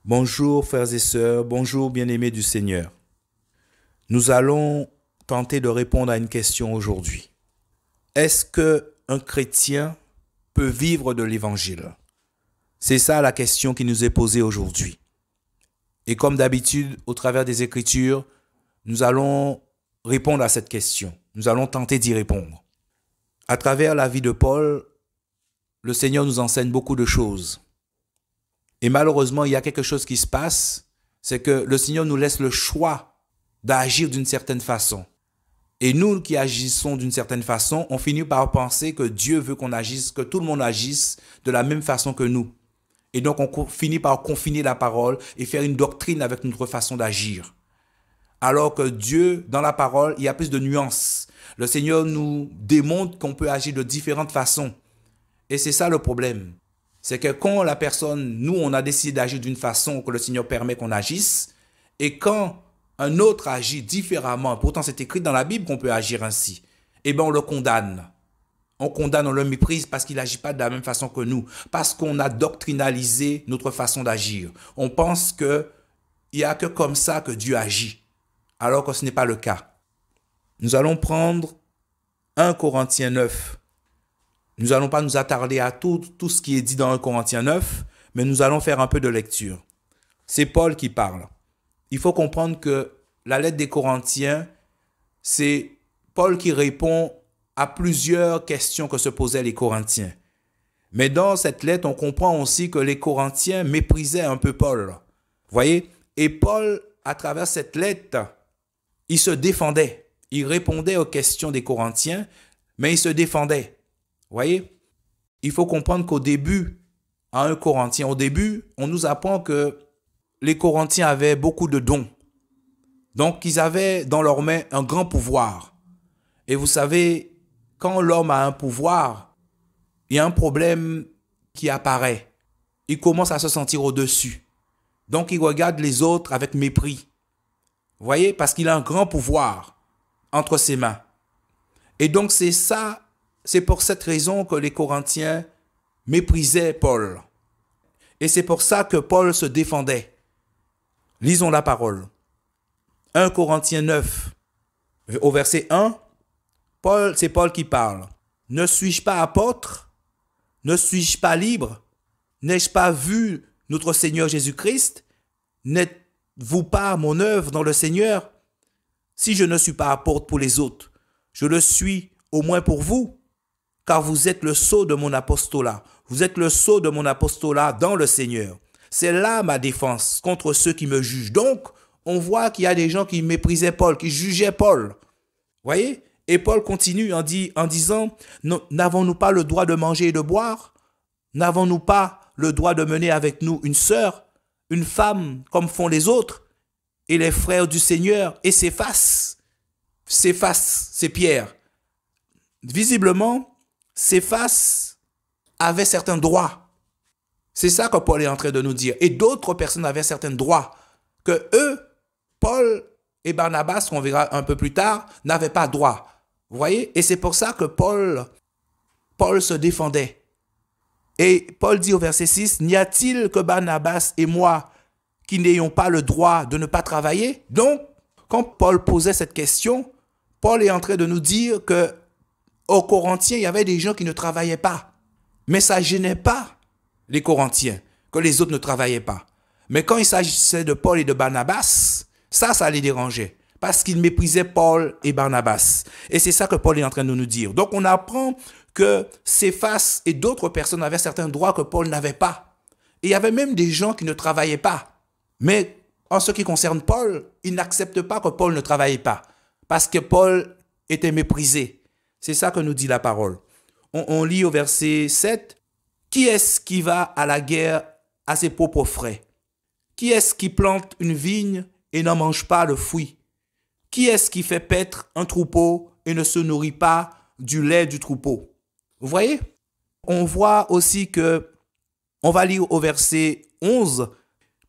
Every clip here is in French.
Bonjour frères et sœurs, bonjour bien-aimés du Seigneur. Nous allons tenter de répondre à une question aujourd'hui. Est-ce que un chrétien peut vivre de l'évangile? C'est ça la question qui nous est posée aujourd'hui. Et comme d'habitude, au travers des Écritures, nous allons répondre à cette question. Nous allons tenter d'y répondre. À travers la vie de Paul, le Seigneur nous enseigne beaucoup de choses. Et malheureusement, il y a quelque chose qui se passe, c'est que le Seigneur nous laisse le choix d'agir d'une certaine façon. Et nous qui agissons d'une certaine façon, on finit par penser que Dieu veut qu'on agisse, que tout le monde agisse de la même façon que nous. Et donc on finit par confiner la parole et faire une doctrine avec notre façon d'agir. Alors que Dieu, dans la parole, il y a plus de nuances. Le Seigneur nous démontre qu'on peut agir de différentes façons. Et c'est ça le problème. C'est que quand la personne, nous, on a décidé d'agir d'une façon que le Seigneur permet qu'on agisse, et quand un autre agit différemment, pourtant c'est écrit dans la Bible qu'on peut agir ainsi, eh bien on le condamne. On condamne, on le méprise parce qu'il n'agit pas de la même façon que nous, parce qu'on a doctrinalisé notre façon d'agir. On pense qu'il n'y a que comme ça que Dieu agit, alors que ce n'est pas le cas. Nous allons prendre 1 Corinthiens 9. Nous n'allons pas nous attarder à tout ce qui est dit dans 1 Corinthiens 9, mais nous allons faire un peu de lecture. C'est Paul qui parle. Il faut comprendre que la lettre des Corinthiens, c'est Paul qui répond à plusieurs questions que se posaient les Corinthiens. Mais dans cette lettre, on comprend aussi que les Corinthiens méprisaient un peu Paul. Vous voyez? Et Paul, à travers cette lettre, il se défendait. Il répondait aux questions des Corinthiens, mais il se défendait. Vous voyez, il faut comprendre qu'au début, à 1 Corinthiens, au début, on nous apprend que les Corinthiens avaient beaucoup de dons. Donc, ils avaient dans leurs mains un grand pouvoir. Et vous savez, quand l'homme a un pouvoir, il y a un problème qui apparaît. Il commence à se sentir au-dessus. Donc, il regarde les autres avec mépris. Vous voyez, parce qu'il a un grand pouvoir entre ses mains. Et donc, c'est ça. C'est pour cette raison que les Corinthiens méprisaient Paul. Et c'est pour ça que Paul se défendait. Lisons la parole. 1 Corinthiens 9, au verset 1, c'est Paul qui parle. Ne suis-je pas apôtre? Ne suis-je pas libre? N'ai-je pas vu notre Seigneur Jésus-Christ? N'êtes-vous pas mon œuvre dans le Seigneur? Si je ne suis pas apôtre pour les autres, je le suis au moins pour vous. Car vous êtes le sceau de mon apostolat. Vous êtes le sceau de mon apostolat dans le Seigneur. C'est là ma défense contre ceux qui me jugent. Donc, on voit qu'il y a des gens qui méprisaient Paul, qui jugeaient Paul. Voyez? Et Paul continue en disant, n'avons-nous pas le droit de manger et de boire? N'avons-nous pas le droit de mener avec nous une sœur, une femme, comme font les autres? Et les frères du Seigneur, et Céphas, c'est Pierre. Visiblement, Céphas avait certains droits. C'est ça que Paul est en train de nous dire. Et d'autres personnes avaient certains droits que eux, Paul et Barnabas, qu'on verra un peu plus tard, n'avaient pas droit. Vous voyez? Et c'est pour ça que Paul se défendait. Et Paul dit au verset 6, « N'y a-t-il que Barnabas et moi qui n'ayons pas le droit de ne pas travailler ?» Donc, quand Paul posait cette question, Paul est en train de nous dire que aux Corinthiens, il y avait des gens qui ne travaillaient pas. Mais ça ne gênait pas les Corinthiens, que les autres ne travaillaient pas. Mais quand il s'agissait de Paul et de Barnabas, ça les dérangeait. Parce qu'ils méprisaient Paul et Barnabas. Et c'est ça que Paul est en train de nous dire. Donc on apprend que Céphas et d'autres personnes avaient certains droits que Paul n'avait pas. Et il y avait même des gens qui ne travaillaient pas. Mais en ce qui concerne Paul, ils n'acceptent pas que Paul ne travaillait pas. Parce que Paul était méprisé. C'est ça que nous dit la parole. On lit au verset 7. « Qui est-ce qui va à la guerre à ses propres frais? Qui est-ce qui plante une vigne et n'en mange pas le fruit? Qui est-ce qui fait paître un troupeau et ne se nourrit pas du lait du troupeau? » Vous voyez? On voit aussi que, on va lire au verset 11,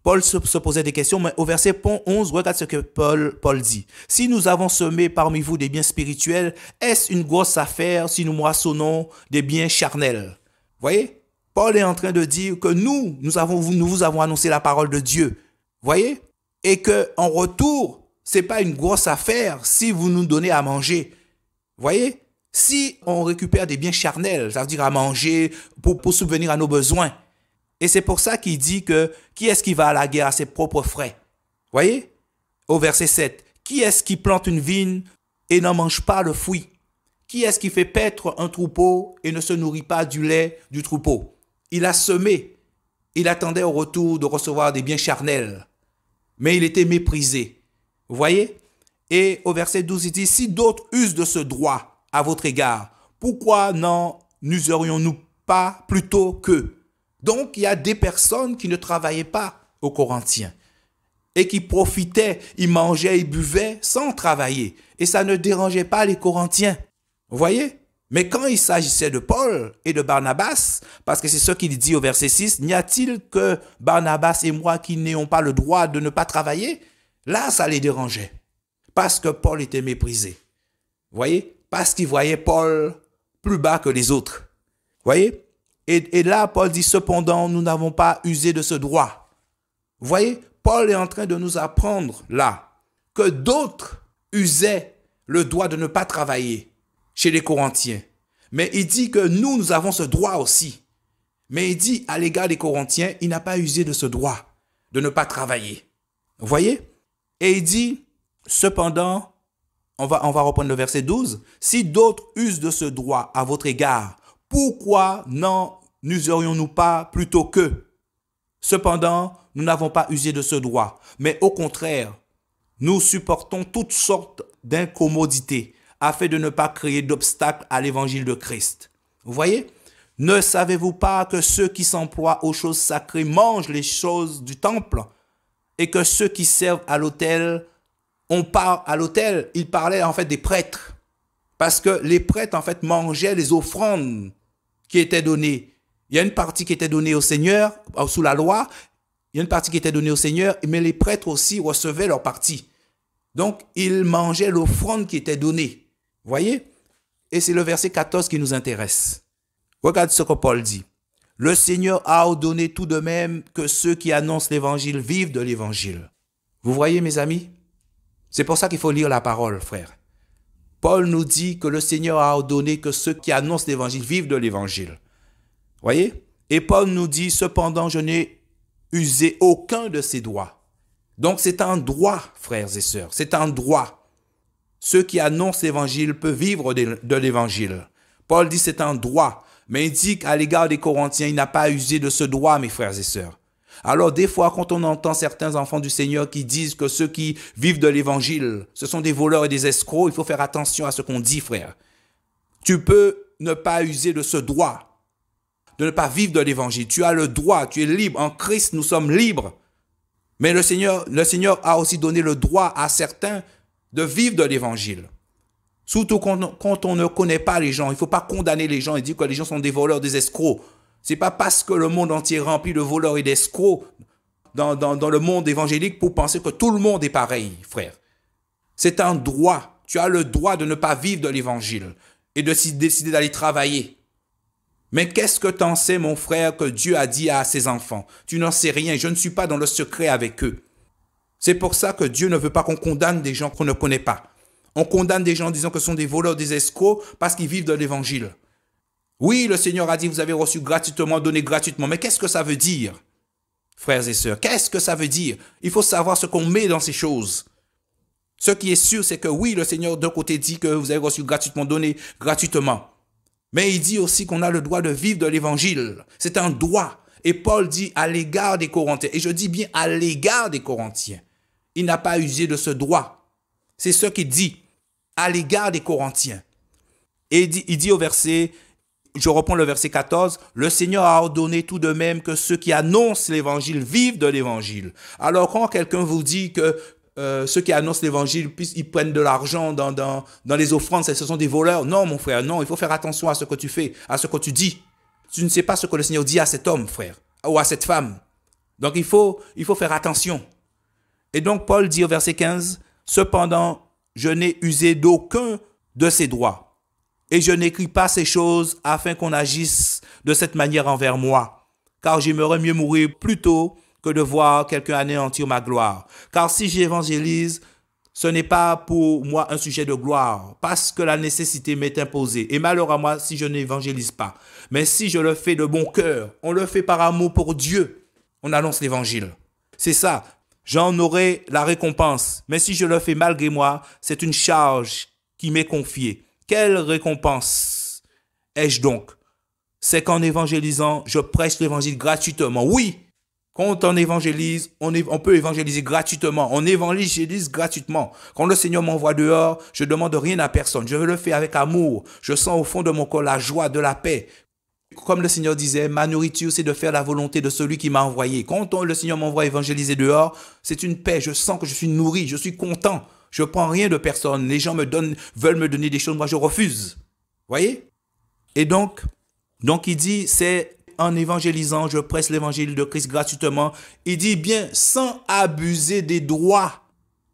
Paul se posait des questions, mais au verset 11, regarde ce que Paul dit. « Si nous avons semé parmi vous des biens spirituels, est-ce une grosse affaire si nous moissonnons des biens charnels? » Vous voyez? Paul est en train de dire que nous vous avons annoncé la parole de Dieu. Voyez? Et qu'en retour, ce n'est pas une grosse affaire si vous nous donnez à manger. Voyez? Si on récupère des biens charnels, ça veut dire à manger pour subvenir à nos besoins. Et c'est pour ça qu'il dit que qui est-ce qui va à la guerre à ses propres frais? Voyez? Au verset 7. Qui est-ce qui plante une vigne et n'en mange pas le fruit? Qui est-ce qui fait paître un troupeau et ne se nourrit pas du lait du troupeau? Il a semé. Il attendait au retour de recevoir des biens charnels. Mais il était méprisé. Vous voyez? Et au verset 12, il dit, si d'autres usent de ce droit à votre égard, pourquoi n'en userions-nous pas plutôt qu'eux? Donc, il y a des personnes qui ne travaillaient pas aux Corinthiens et qui profitaient, ils mangeaient, ils buvaient sans travailler. Et ça ne dérangeait pas les Corinthiens. Vous voyez? Mais quand il s'agissait de Paul et de Barnabas, parce que c'est ce qu'il dit au verset 6, n'y a-t-il que Barnabas et moi qui n'ayons pas le droit de ne pas travailler? Là, ça les dérangeait. Parce que Paul était méprisé. Vous voyez? Parce qu'il voyait Paul plus bas que les autres. Vous voyez? Et là, Paul dit, cependant, nous n'avons pas usé de ce droit. Vous voyez? Paul est en train de nous apprendre là que d'autres usaient le droit de ne pas travailler chez les Corinthiens. Mais il dit que nous avons ce droit aussi. Mais il dit à l'égard des Corinthiens, il n'a pas usé de ce droit de ne pas travailler. Vous voyez? Et il dit, cependant, on va reprendre le verset 12, si d'autres usent de ce droit à votre égard, pourquoi n'en userions-nous pas plutôt qu'eux? Cependant, nous n'avons pas usé de ce droit, mais au contraire, nous supportons toutes sortes d'incommodités afin de ne pas créer d'obstacles à l'évangile de Christ. Vous voyez? Ne savez-vous pas que ceux qui s'emploient aux choses sacrées mangent les choses du temple et que ceux qui servent à l'autel, il parlait en fait des prêtres. Parce que les prêtres en fait mangeaient les offrandes qui étaient données. Il y a une partie qui était donnée au Seigneur, sous la loi, il y a une partie qui était donnée au Seigneur, mais les prêtres aussi recevaient leur partie. Donc, ils mangeaient l'offrande qui était donnée. Vous voyez? Et c'est le verset 14 qui nous intéresse. Regarde ce que Paul dit. Le Seigneur a ordonné tout de même que ceux qui annoncent l'évangile vivent de l'évangile. Vous voyez, mes amis? C'est pour ça qu'il faut lire la parole, frère. Paul nous dit que le Seigneur a ordonné que ceux qui annoncent l'évangile vivent de l'évangile. Voyez? Et Paul nous dit, cependant, je n'ai usé aucun de ces droits. Donc, c'est un droit, frères et sœurs. C'est un droit. Ceux qui annoncent l'évangile peuvent vivre de l'évangile. Paul dit c'est un droit. Mais il dit qu'à l'égard des Corinthiens, il n'a pas usé de ce droit, mes frères et sœurs. Alors, des fois, quand on entend certains enfants du Seigneur qui disent que ceux qui vivent de l'évangile, ce sont des voleurs et des escrocs, il faut faire attention à ce qu'on dit, frère. Tu peux ne pas user de ce droit, de ne pas vivre de l'évangile. Tu as le droit, tu es libre. En Christ, nous sommes libres. Mais le Seigneur a aussi donné le droit à certains de vivre de l'évangile. Surtout quand on ne connaît pas les gens. Il ne faut pas condamner les gens et dire que les gens sont des voleurs, des escrocs. Ce n'est pas parce que le monde entier est rempli de voleurs et d'escrocs dans le monde évangélique pour penser que tout le monde est pareil, frère. C'est un droit. Tu as le droit de ne pas vivre de l'évangile et de décider d'aller travailler. Mais qu'est-ce que tu en sais, mon frère, que Dieu a dit à ses enfants? Tu n'en sais rien. Je ne suis pas dans le secret avec eux. C'est pour ça que Dieu ne veut pas qu'on condamne des gens qu'on ne connaît pas. On condamne des gens en disant que ce sont des voleurs, des escrocs parce qu'ils vivent de l'évangile. Oui, le Seigneur a dit, vous avez reçu gratuitement, donné gratuitement. Mais qu'est-ce que ça veut dire, frères et sœurs? Qu'est-ce que ça veut dire? Il faut savoir ce qu'on met dans ces choses. Ce qui est sûr, c'est que oui, le Seigneur d'un côté dit que vous avez reçu gratuitement, donné gratuitement. Mais il dit aussi qu'on a le droit de vivre de l'évangile. C'est un droit. Et Paul dit à l'égard des Corinthiens, et je dis bien à l'égard des Corinthiens, il n'a pas usé de ce droit. C'est ce qu'il dit à l'égard des Corinthiens. Et il dit au verset, je reprends le verset 14, le Seigneur a ordonné tout de même que ceux qui annoncent l'évangile vivent de l'évangile. Alors quand quelqu'un vous dit que ceux qui annoncent l'évangile, ils prennent de l'argent dans les offrandes, ce sont des voleurs. Non, mon frère, non, il faut faire attention à ce que tu fais, à ce que tu dis. Tu ne sais pas ce que le Seigneur dit à cet homme, frère, ou à cette femme. Donc il faut faire attention. Et donc Paul dit au verset 15, cependant, je n'ai usé d'aucun de ces droits. Et je n'écris pas ces choses afin qu'on agisse de cette manière envers moi, car j'aimerais mieux mourir plutôt que de voir quelqu'un anéantir ma gloire. Car si j'évangélise, ce n'est pas pour moi un sujet de gloire, parce que la nécessité m'est imposée. Et malheur à moi si je n'évangélise pas. Mais si je le fais de bon cœur, on le fait par amour pour Dieu, on annonce l'évangile. C'est ça, j'en aurai la récompense. Mais si je le fais malgré moi, c'est une charge qui m'est confiée. Quelle récompense ai-je donc? C'est qu'en évangélisant, je prêche l'évangile gratuitement. Oui, quand on évangélise, on peut évangéliser gratuitement. On évangélise gratuitement. Quand le Seigneur m'envoie dehors, je ne demande rien à personne. Je le fais avec amour. Je sens au fond de mon corps la joie, de la paix. Comme le Seigneur disait, ma nourriture, c'est de faire la volonté de celui qui m'a envoyé. Quand le Seigneur m'envoie évangéliser dehors, c'est une paix. Je sens que je suis nourri, je suis content. Je ne prends rien de personne. Les gens veulent me donner des choses, moi je refuse. Voyez? Et donc il dit, c'est en évangélisant, je presse l'évangile de Christ gratuitement. Il dit bien, sans abuser des droits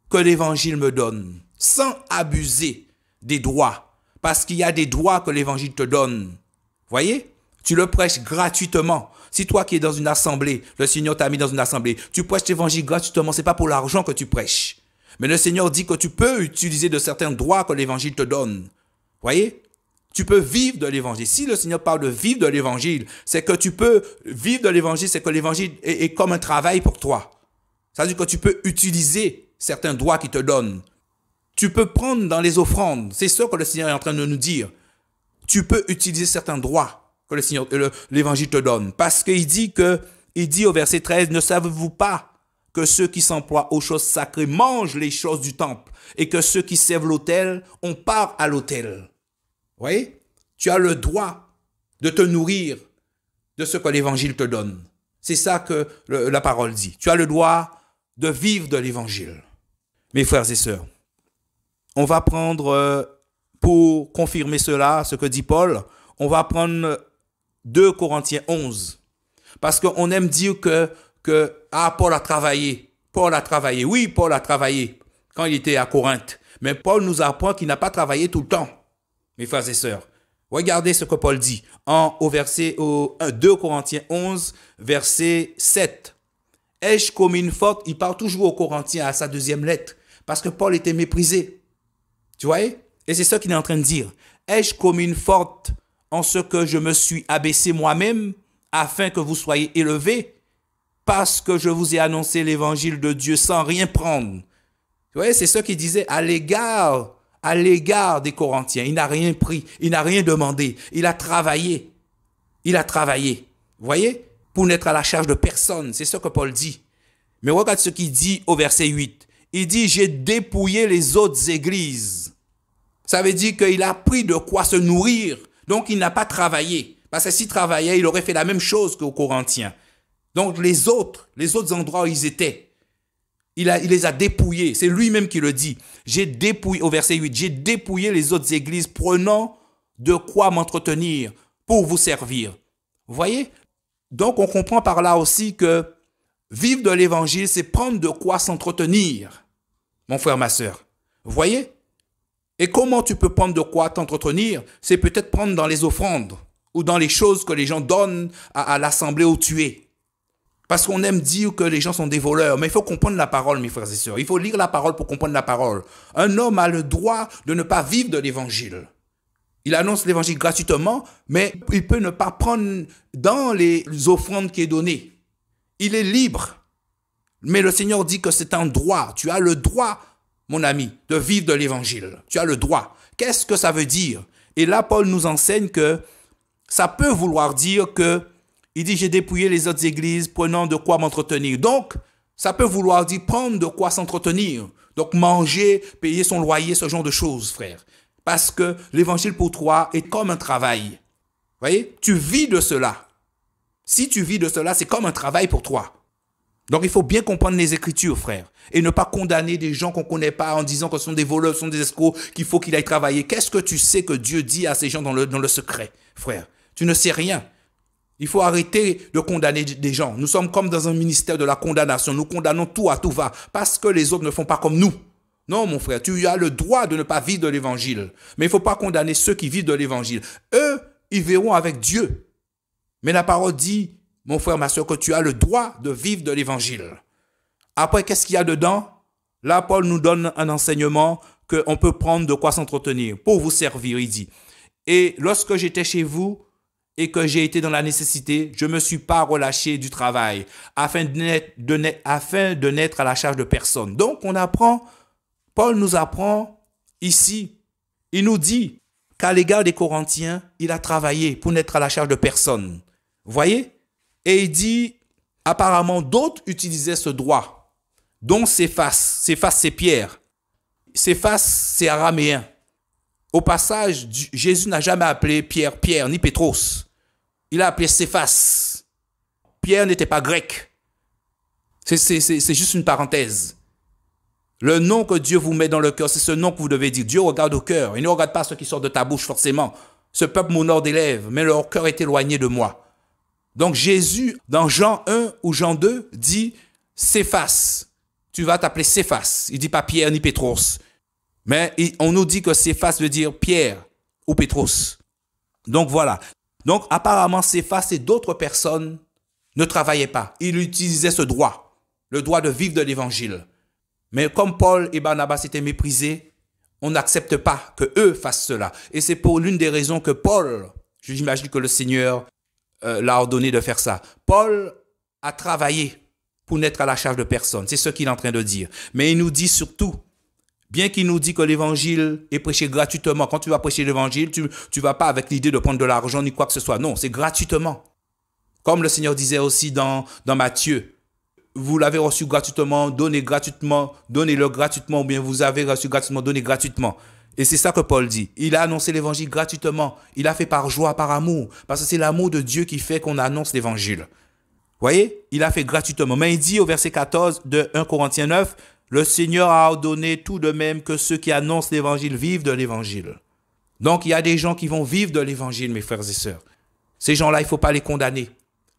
que l'évangile me donne. Sans abuser des droits. Parce qu'il y a des droits que l'évangile te donne. Voyez? Tu le prêches gratuitement. Si toi qui es dans une assemblée, le Seigneur t'a mis dans une assemblée, tu prêches l'évangile gratuitement, ce n'est pas pour l'argent que tu prêches. Mais le Seigneur dit que tu peux utiliser de certains droits que l'évangile te donne. Voyez? Tu peux vivre de l'évangile. Si le Seigneur parle de vivre de l'évangile, c'est que tu peux vivre de l'évangile, c'est que l'évangile est comme un travail pour toi. Ça veut dire que tu peux utiliser certains droits qu'il te donne. Tu peux prendre dans les offrandes. C'est ça que le Seigneur est en train de nous dire. Tu peux utiliser certains droits que l'évangile te donne. Parce qu'il dit au verset 13, ne savez-vous pas que ceux qui s'emploient aux choses sacrées mangent les choses du temple et que ceux qui servent l'autel ont part à l'autel. Vous voyez? Tu as le droit de te nourrir de ce que l'évangile te donne. C'est ça que la parole dit. Tu as le droit de vivre de l'évangile. Mes frères et sœurs, on va prendre, pour confirmer cela, ce que dit Paul, on va prendre 2 Corinthiens 11. Parce qu'on aime dire que Paul a travaillé. Paul a travaillé. Oui, Paul a travaillé quand il était à Corinthe. Mais Paul nous apprend qu'il n'a pas travaillé tout le temps. Mes frères et sœurs, regardez ce que Paul dit au 2 Corinthiens 11, verset 7. Ai-je commis une faute? Il parle toujours aux Corinthiens à sa deuxième lettre, parce que Paul était méprisé. Tu vois? Et c'est ça qu'il est en train de dire. Ai-je commis une faute en ce que je me suis abaissé moi-même, afin que vous soyez élevés, parce que je vous ai annoncé l'évangile de Dieu sans rien prendre? Tu vois? C'est ce qu'il disait à l'égard des Corinthiens. Il n'a rien pris, il n'a rien demandé, il a travaillé. Il a travaillé, vous voyez, pour n'être à la charge de personne. C'est ce que Paul dit. Mais regarde ce qu'il dit au verset 8. Il dit, j'ai dépouillé les autres églises. Ça veut dire qu'il a pris de quoi se nourrir. Donc, il n'a pas travaillé. Parce que s'il travaillait, il aurait fait la même chose qu'aux Corinthiens. Donc, les autres endroits où ils étaient, il les a dépouillés. C'est lui-même qui le dit. J'ai dépouillé, au verset 8, j'ai dépouillé les autres églises, prenant de quoi m'entretenir pour vous servir. Vous voyez? Donc, on comprend par là aussi que vivre de l'évangile, c'est prendre de quoi s'entretenir, mon frère, ma sœur. Vous voyez? Et comment tu peux prendre de quoi t'entretenir? C'est peut-être prendre dans les offrandes ou dans les choses que les gens donnent à l'assemblée où tu es. Parce qu'on aime dire que les gens sont des voleurs. Mais il faut comprendre la parole, mes frères et sœurs. Il faut lire la parole pour comprendre la parole. Un homme a le droit de ne pas vivre de l'évangile. Il annonce l'évangile gratuitement, mais il peut ne pas prendre dans les offrandes qui est données. Il est libre. Mais le Seigneur dit que c'est un droit. Tu as le droit, mon ami, de vivre de l'évangile. Tu as le droit. Qu'est-ce que ça veut dire? Et là, Paul nous enseigne que ça peut vouloir dire que il dit, j'ai dépouillé les autres églises, prenant de quoi m'entretenir. Donc, ça peut vouloir dire prendre de quoi s'entretenir. Donc, manger, payer son loyer, ce genre de choses, frère. Parce que l'évangile pour toi est comme un travail. Vous voyez? Tu vis de cela. Si tu vis de cela, c'est comme un travail pour toi. Donc, il faut bien comprendre les Écritures, frère. Et ne pas condamner des gens qu'on ne connaît pas en disant que ce sont des voleurs, ce sont des escrocs, qu'il faut qu'il aille travailler. Qu'est-ce que tu sais que Dieu dit à ces gens dans le secret, frère? Tu ne sais rien. Il faut arrêter de condamner des gens. Nous sommes comme dans un ministère de la condamnation. Nous condamnons tout à tout va parce que les autres ne font pas comme nous. Non, mon frère, tu as le droit de ne pas vivre de l'évangile. Mais il ne faut pas condamner ceux qui vivent de l'évangile. Eux, ils verront avec Dieu. Mais la parole dit, mon frère, ma soeur, que tu as le droit de vivre de l'évangile. Après, qu'est-ce qu'il y a dedans? Là, Paul nous donne un enseignement qu'on peut prendre de quoi s'entretenir pour vous servir, il dit. Et lorsque j'étais chez vous et que j'ai été dans la nécessité, je ne me suis pas relâché du travail afin de n'être à la charge de personne. Donc, Paul nous apprend ici, il nous dit qu'à l'égard des Corinthiens, il a travaillé pour n'être à la charge de personne. Vous voyez? Et il dit, apparemment, d'autres utilisaient ce droit, dont Céphas. Céphas, c'est Pierre. Céphas, c'est araméen. Au passage, Jésus n'a jamais appelé Pierre, ni Pétros. Il a appelé Céphas. Pierre n'était pas grec. C'est juste une parenthèse. Le nom que Dieu vous met dans le cœur, c'est ce nom que vous devez dire. Dieu regarde au cœur. Il ne regarde pas ce qui sort de ta bouche forcément. Ce peuple m'honore des lèvres, mais leur cœur est éloigné de moi. Donc Jésus, dans Jean 1 ou Jean 2, dit Céphas. Tu vas t'appeler Céphas. Il ne dit pas Pierre ni Pétros. Mais on nous dit que Céphas veut dire Pierre ou Pétros. Donc voilà. Donc apparemment Céphas et d'autres personnes ne travaillaient pas. Ils utilisaient ce droit, le droit de vivre de l'évangile. Mais comme Paul et Barnabas étaient méprisés, on n'accepte pas que eux fassent cela. Et c'est pour l'une des raisons que Paul, j'imagine que le Seigneur l'a ordonné de faire ça. Paul a travaillé pour n'être à la charge de personne. C'est ce qu'il est en train de dire. Mais il nous dit surtout, bien qu'il nous dit que l'évangile est prêché gratuitement, quand tu vas prêcher l'évangile, tu ne vas pas avec l'idée de prendre de l'argent ni quoi que ce soit. Non, c'est gratuitement. Comme le Seigneur disait aussi dans Matthieu, vous l'avez reçu gratuitement, donnez gratuitement, donnez-le gratuitement, ou bien vous avez reçu gratuitement, donnez gratuitement. Et c'est ça que Paul dit. Il a annoncé l'évangile gratuitement. Il a fait par joie, par amour. Parce que c'est l'amour de Dieu qui fait qu'on annonce l'évangile. Vous voyez? Il a fait gratuitement. Mais il dit au verset 14 de 1 Corinthiens 9, le Seigneur a ordonné tout de même que ceux qui annoncent l'évangile vivent de l'évangile. Donc il y a des gens qui vont vivre de l'évangile, mes frères et sœurs. Ces gens-là, il ne faut pas les condamner.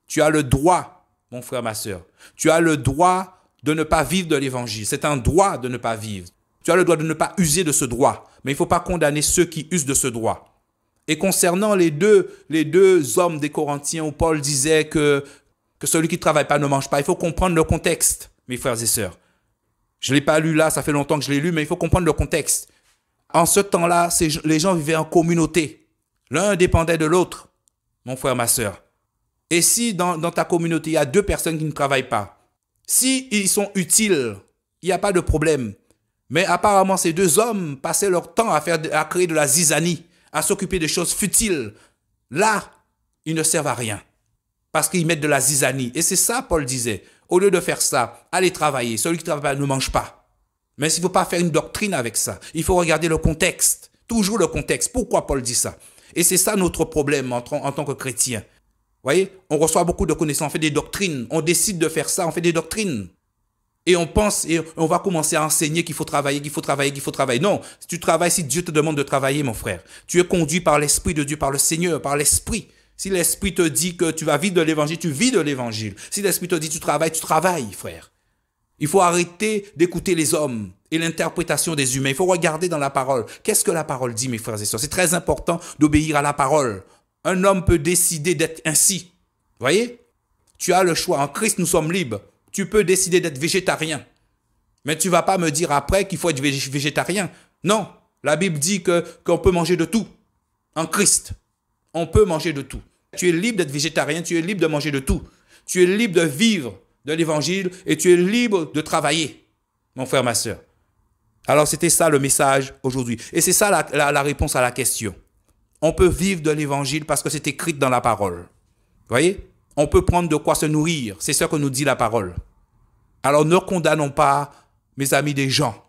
Tu as le droit, mon frère, ma sœur. Tu as le droit de ne pas vivre de l'évangile. C'est un droit de ne pas vivre. Tu as le droit de ne pas user de ce droit. Mais il ne faut pas condamner ceux qui usent de ce droit. Et concernant les deux hommes des Corinthiens où Paul disait que celui qui ne travaille pas ne mange pas, il faut comprendre le contexte, mes frères et sœurs. Je ne l'ai pas lu là, ça fait longtemps que je l'ai lu, mais il faut comprendre le contexte. En ce temps-là, les gens vivaient en communauté. L'un dépendait de l'autre, mon frère, ma sœur. Et si dans ta communauté, il y a deux personnes qui ne travaillent pas, si ils sont utiles, il n'y a pas de problème. Mais apparemment, ces deux hommes passaient leur temps à créer de la zizanie, à s'occuper de choses futiles. Là, ils ne servent à rien. Parce qu'ils mettent de la zizanie. Et c'est ça, Paul disait. Au lieu de faire ça, allez travailler. Celui qui travaille ne mange pas. Mais il ne faut pas faire une doctrine avec ça. Il faut regarder le contexte. Toujours le contexte. Pourquoi Paul dit ça? Et c'est ça notre problème en tant que chrétien. Vous voyez, on reçoit beaucoup de connaissances, on fait des doctrines. On décide de faire ça, on fait des doctrines. Et on pense, et on va commencer à enseigner qu'il faut travailler, qu'il faut travailler, qu'il faut travailler. Non, si tu travailles, si Dieu te demande de travailler, mon frère, tu es conduit par l'Esprit de Dieu, par le Seigneur, par l'Esprit. Si l'Esprit te dit que tu vas vivre de l'Évangile, tu vis de l'Évangile. Si l'Esprit te dit tu travailles, frère. Il faut arrêter d'écouter les hommes et l'interprétation des humains. Il faut regarder dans la parole. Qu'est-ce que la parole dit, mes frères et sœurs? C'est très important d'obéir à la parole. Un homme peut décider d'être ainsi. Vous voyez? Tu as le choix. En Christ, nous sommes libres. Tu peux décider d'être végétarien. Mais tu ne vas pas me dire après qu'il faut être végétarien. Non. La Bible dit qu'on peut manger de tout. En Christ, on peut manger de tout. Tu es libre d'être végétarien, tu es libre de manger de tout. Tu es libre de vivre de l'évangile et tu es libre de travailler, mon frère, ma sœur. Alors, c'était ça le message aujourd'hui. Et c'est ça la réponse à la question. On peut vivre de l'évangile parce que c'est écrit dans la parole. Vous voyez? On peut prendre de quoi se nourrir. C'est ce que nous dit la parole. Alors, ne condamnons pas, mes amis, des gens.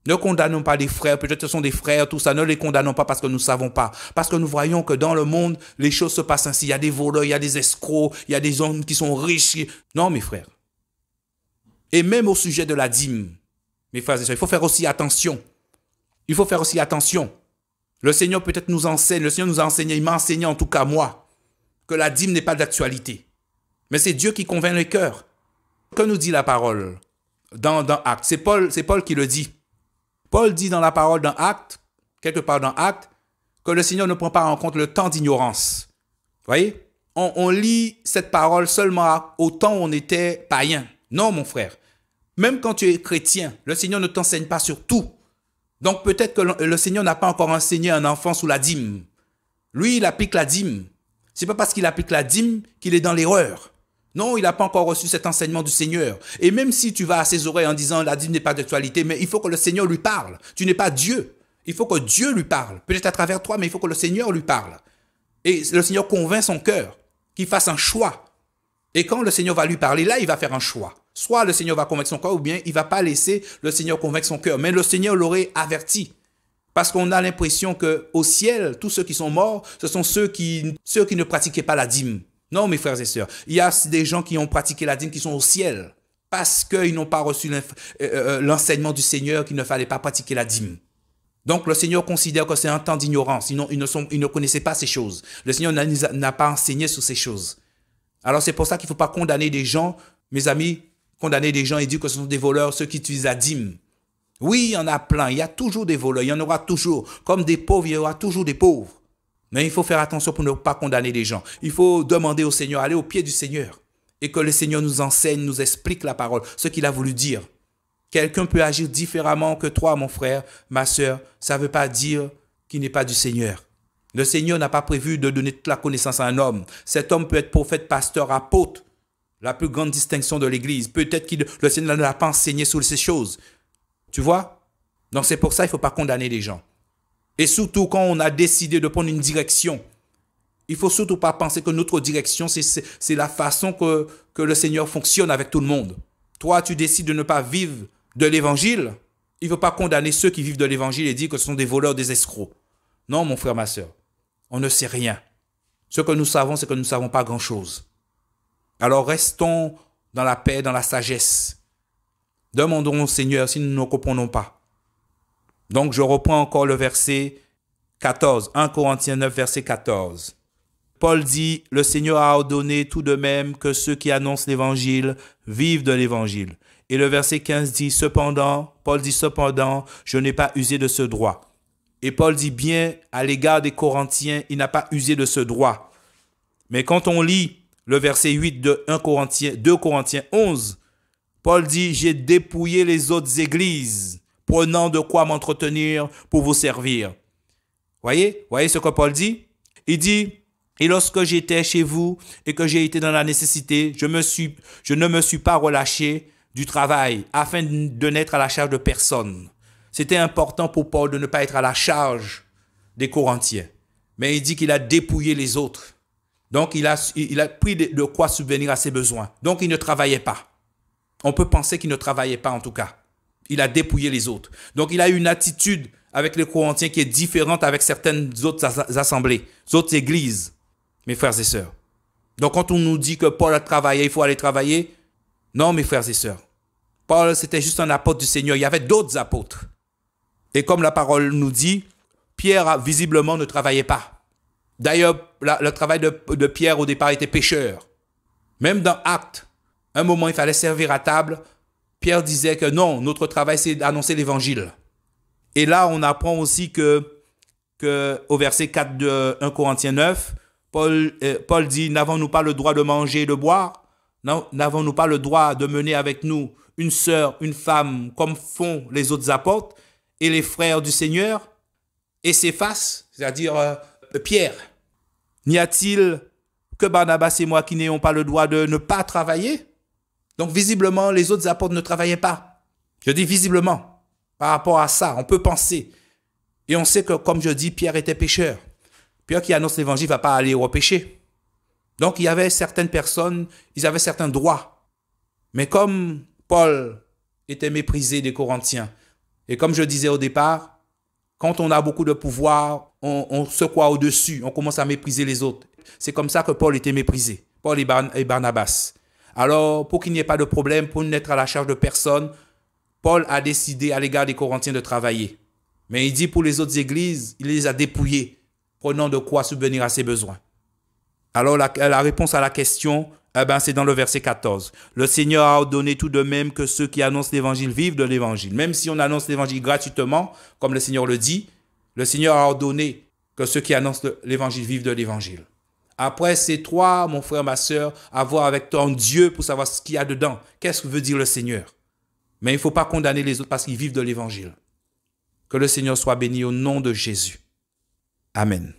Ne condamnons pas des frères. Peut-être que ce sont des frères, tout ça. Ne les condamnons pas parce que nous ne savons pas. Parce que nous voyons que dans le monde, les choses se passent ainsi. Il y a des voleurs, il y a des escrocs, il y a des hommes qui sont riches. Non, mes frères. Et même au sujet de la dîme, mes frères et sœurs, il faut faire aussi attention. Il faut faire aussi attention. Le Seigneur peut-être nous enseigne, le Seigneur nous a enseigné, il m'a enseigné en tout cas moi, que la dîme n'est pas d'actualité. Mais c'est Dieu qui convainc les cœurs. Que nous dit la parole dans Actes? C'est Paul qui le dit. Paul dit dans la parole dans Actes, quelque part dans Actes, que le Seigneur ne prend pas en compte le temps d'ignorance. Vous voyez? On lit cette parole seulement au temps où on était païen. Non, mon frère. Même quand tu es chrétien, le Seigneur ne t'enseigne pas sur tout. Donc peut-être que le Seigneur n'a pas encore enseigné un enfant sous la dîme. Lui, il applique la dîme. C'est pas parce qu'il applique la dîme qu'il est dans l'erreur. Non, il n'a pas encore reçu cet enseignement du Seigneur. Et même si tu vas à ses oreilles en disant la dîme n'est pas d'actualité, mais il faut que le Seigneur lui parle. Tu n'es pas Dieu. Il faut que Dieu lui parle. Peut-être à travers toi, mais il faut que le Seigneur lui parle. Et le Seigneur convainc son cœur, qu'il fasse un choix. Et quand le Seigneur va lui parler, là, il va faire un choix. Soit le Seigneur va convaincre son cœur, ou bien il ne va pas laisser le Seigneur convaincre son cœur. Mais le Seigneur l'aurait averti. Parce qu'on a l'impression qu'au ciel, tous ceux qui sont morts, ce sont ceux qui ne pratiquaient pas la dîme. Non, mes frères et sœurs, il y a des gens qui ont pratiqué la dîme qui sont au ciel parce qu'ils n'ont pas reçu l'enseignement du Seigneur qu'il ne fallait pas pratiquer la dîme. Donc le Seigneur considère que c'est un temps d'ignorance. Ils ne connaissaient pas ces choses. Le Seigneur n'a pas enseigné sur ces choses. Alors c'est pour ça qu'il ne faut pas condamner des gens, mes amis, condamner des gens et dire que ce sont des voleurs, ceux qui utilisent la dîme. Oui, il y en a plein, il y a toujours des voleurs, il y en aura toujours. Comme des pauvres, il y aura toujours des pauvres. Mais il faut faire attention pour ne pas condamner les gens. Il faut demander au Seigneur, aller au pied du Seigneur. Et que le Seigneur nous enseigne, nous explique la parole, ce qu'il a voulu dire. Quelqu'un peut agir différemment que toi, mon frère, ma sœur. Ça ne veut pas dire qu'il n'est pas du Seigneur. Le Seigneur n'a pas prévu de donner toute la connaissance à un homme. Cet homme peut être prophète, pasteur, apôtre. La plus grande distinction de l'Église. Peut-être que le Seigneur ne l'a pas enseigné sur ces choses. Tu vois? Donc c'est pour ça qu'il ne faut pas condamner les gens. Et surtout quand on a décidé de prendre une direction, il ne faut surtout pas penser que notre direction, c'est la façon que le Seigneur fonctionne avec tout le monde. Toi, tu décides de ne pas vivre de l'Évangile. Il ne faut pas condamner ceux qui vivent de l'Évangile et dire que ce sont des voleurs, des escrocs. Non, mon frère, ma sœur, on ne sait rien. Ce que nous savons, c'est que nous ne savons pas grand-chose. Alors restons dans la paix, dans la sagesse. Demandons au Seigneur si nous ne comprenons pas. Donc je reprends encore le verset 14, 1 Corinthiens 9, verset 14. Paul dit, le Seigneur a ordonné tout de même que ceux qui annoncent l'évangile vivent de l'évangile. Et le verset 15 dit, Paul dit cependant, je n'ai pas usé de ce droit. Et Paul dit bien à l'égard des Corinthiens, il n'a pas usé de ce droit. Mais quand on lit le verset 8 de 2 Corinthiens 11, Paul dit, j'ai dépouillé les autres églises, prenant de quoi m'entretenir pour vous servir. Voyez ce que Paul dit? Il dit, et lorsque j'étais chez vous et que j'ai été dans la nécessité, je ne me suis pas relâché du travail afin de n'être à la charge de personne. C'était important pour Paul de ne pas être à la charge des Corinthiens. Mais il dit qu'il a dépouillé les autres. Donc il a pris de quoi subvenir à ses besoins. Donc il ne travaillait pas. On peut penser qu'il ne travaillait pas en tout cas. Il a dépouillé les autres. Donc il a eu une attitude avec les Corinthiens qui est différente avec certaines autres assemblées, autres églises, mes frères et sœurs. Donc quand on nous dit que Paul a travaillé, il faut aller travailler, non mes frères et sœurs. Paul c'était juste un apôtre du Seigneur, il y avait d'autres apôtres. Et comme la parole nous dit, Pierre visiblement ne travaillait pas. D'ailleurs, le travail de Pierre au départ était pécheur. Même dans Actes, un moment il fallait servir à table, Pierre disait que non, notre travail c'est d'annoncer l'évangile. Et là, on apprend aussi que au verset 4 de 1 Corinthiens 9, Paul dit, n'avons-nous pas le droit de manger et de boire? N'avons-nous pas le droit de mener avec nous une sœur, une femme, comme font les autres apôtres et les frères du Seigneur? Et Céphas, c'est-à-dire Pierre, n'y a-t-il que Barnabas et moi qui n'ayons pas le droit de ne pas travailler? Donc visiblement, les autres apôtres ne travaillaient pas. Je dis visiblement. Par rapport à ça, on peut penser. Et on sait que, comme je dis, Pierre était pécheur. Pierre qui annonce l'évangile ne va pas aller repêcher. Donc il y avait certaines personnes, ils avaient certains droits. Mais comme Paul était méprisé des Corinthiens, et comme je disais au départ, quand on a beaucoup de pouvoir, on se croit au-dessus, on commence à mépriser les autres. C'est comme ça que Paul était méprisé, Paul et Barnabas. Alors, pour qu'il n'y ait pas de problème, pour n'être à la charge de personne, Paul a décidé à l'égard des Corinthiens de travailler. Mais il dit pour les autres églises, il les a dépouillés, prenant de quoi subvenir à ses besoins. Alors la réponse à la question, c'est dans le verset 14. Le Seigneur a ordonné tout de même que ceux qui annoncent l'évangile vivent de l'évangile. Même si on annonce l'évangile gratuitement, comme le Seigneur le dit, le Seigneur a ordonné que ceux qui annoncent l'évangile vivent de l'évangile. Après, c'est toi, mon frère, ma soeur, à voir avec ton Dieu pour savoir ce qu'il y a dedans. Qu'est-ce que veut dire le Seigneur? Mais il ne faut pas condamner les autres parce qu'ils vivent de l'évangile. Que le Seigneur soit béni au nom de Jésus. Amen.